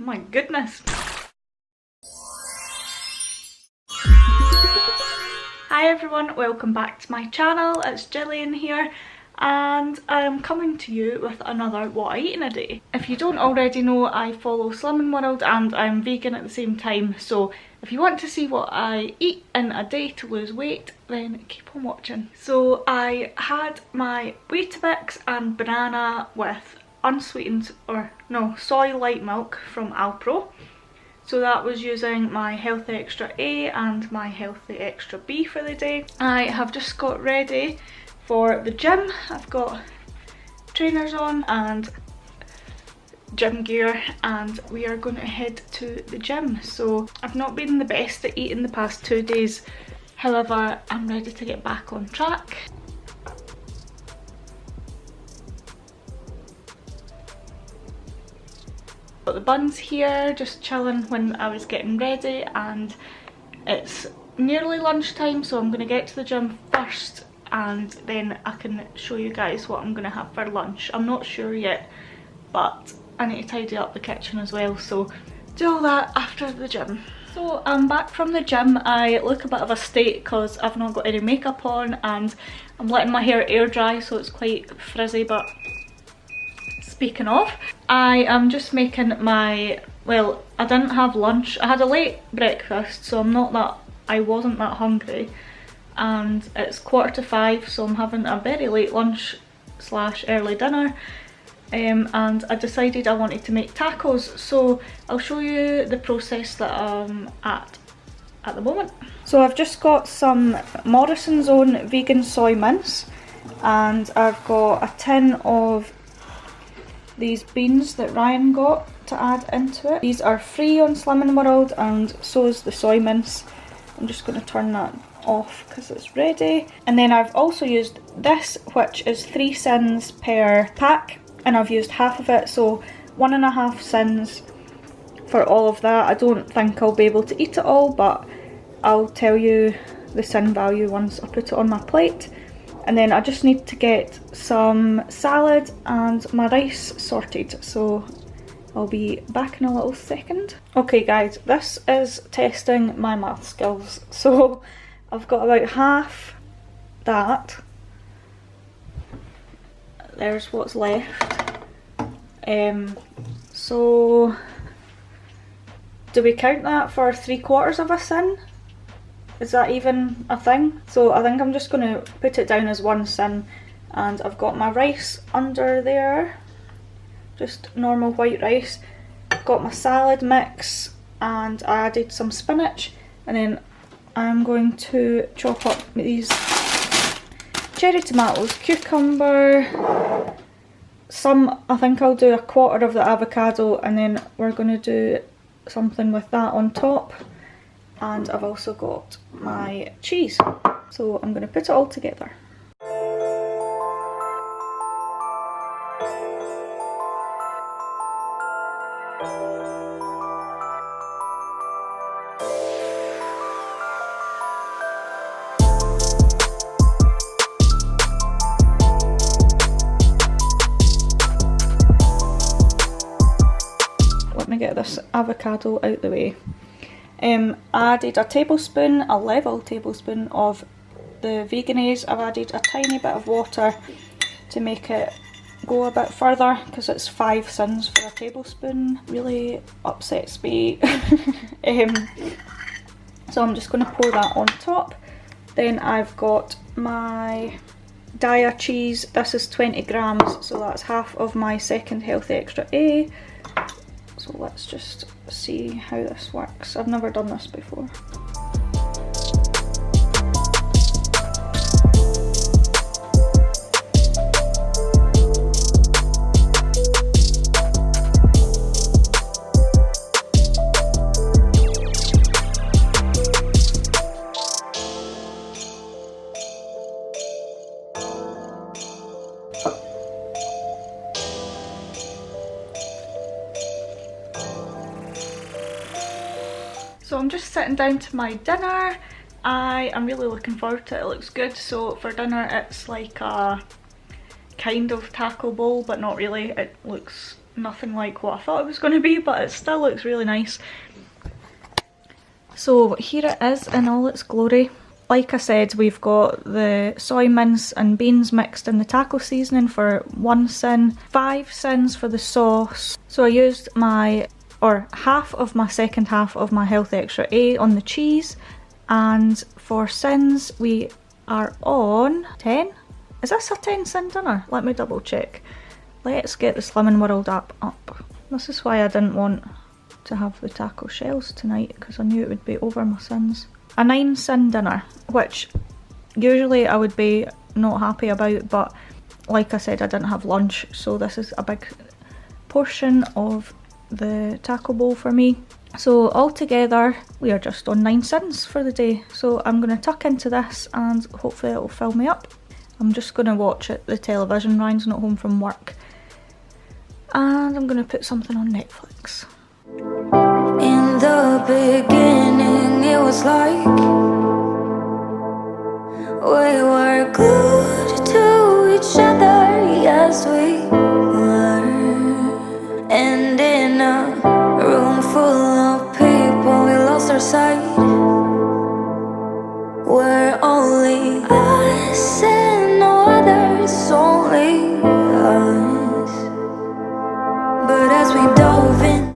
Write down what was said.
My goodness. Hi everyone, welcome back to my channel. It's Gillian here and I'm coming to you with another what I eat in a day. If you don't already know, I follow Slimming World and I'm vegan at the same time, so if you want to see what I eat in a day to lose weight, then keep on watching. So I had my Weetabix and banana with unsweetened, or no, soy light milk from Alpro. So that was using my Healthy Extra A and my Healthy Extra B for the day. I have just got ready for the gym. I've got trainers on and gym gear and we are going to head to the gym. So I've not been the best at eating the past 2 days, however I'm ready to get back on track. Got the buns here, just chilling when I was getting ready, and it's nearly lunchtime, so I'm going to get to the gym first and then I can show you guys what I'm going to have for lunch. I'm not sure yet, but I need to tidy up the kitchen as well, so do all that after the gym. So I'm back from the gym. I look a bit of a state because I've not got any makeup on and I'm letting my hair air dry, so it's quite frizzy. But speaking of, I am just making my, well, I didn't have lunch. I had a late breakfast, so I wasn't that hungry, and it's 4:45, so I'm having a very late lunch slash early dinner, and I decided I wanted to make tacos, so I'll show you the process that I'm at the moment. So I've just got some Morrison's Own vegan soy mince, and I've got a tin of these beans that Ryan got to add into it. These are free on Slimming World and so is the soy mince. I'm just going to turn that off because it's ready. And then I've also used this, which is 3 sins per pack, and I've used half of it, so 1.5 sins for all of that. I don't think I'll be able to eat it all, but I'll tell you the sin value once I put it on my plate. And then I just need to get some salad and my rice sorted, so I'll be back in a little second. Okay guys, this is testing my math skills. So I've got about half that. There's what's left. So do we count that for 3/4 of a sin? Is that even a thing? So I think I'm just going to put it down as 1 sin, and I've got my rice under there, just normal white rice. Got my salad mix and I added some spinach, and then I'm going to chop up these cherry tomatoes, cucumber, I think I'll do 1/4 of the avocado, and then we're going to do something with that on top. And I've also got my cheese, so I'm going to put it all together. Let me get this avocado out the way. I added a level tablespoon of the Vegenaise. I've added a tiny bit of water to make it go a bit further because it's 5 sins for a tablespoon. Really upsets me. So I'm just going to pour that on top. Then I've got my Daiya cheese. This is 20 grams, so that's half of my second Healthy Extra A. So let's just see how this works. I've never done this before. So I'm just sitting down to my dinner. I am really looking forward to it. It looks good. So for dinner it's like a kind of taco bowl, but not really. It looks nothing like what I thought it was going to be, but it still looks really nice. So here it is in all its glory. Like I said, we've got the soy mince and beans mixed in the taco seasoning for 1 sin, 5 sins for the sauce. So I used half of my second half of my Healthy Extra A on the cheese, and for sins we are on 10. Is this a 10 sin dinner? Let me double check. Let's get the Slimming World app up. This is why I didn't want to have the taco shells tonight, because I knew it would be over my sins. A 9 sin dinner, which usually I would be not happy about, but like I said, I didn't have lunch, so this is a big portion of the taco bowl for me. So altogether we are just on 9 sins for the day, so I'm going to tuck into this and hopefully it will fill me up. I'm just going to watch the television. Ryan's not home from work, and I'm going to put something on Netflix. In the beginning it was like we were glued to each other, yes we were. And in a room full of people we lost our sight. We're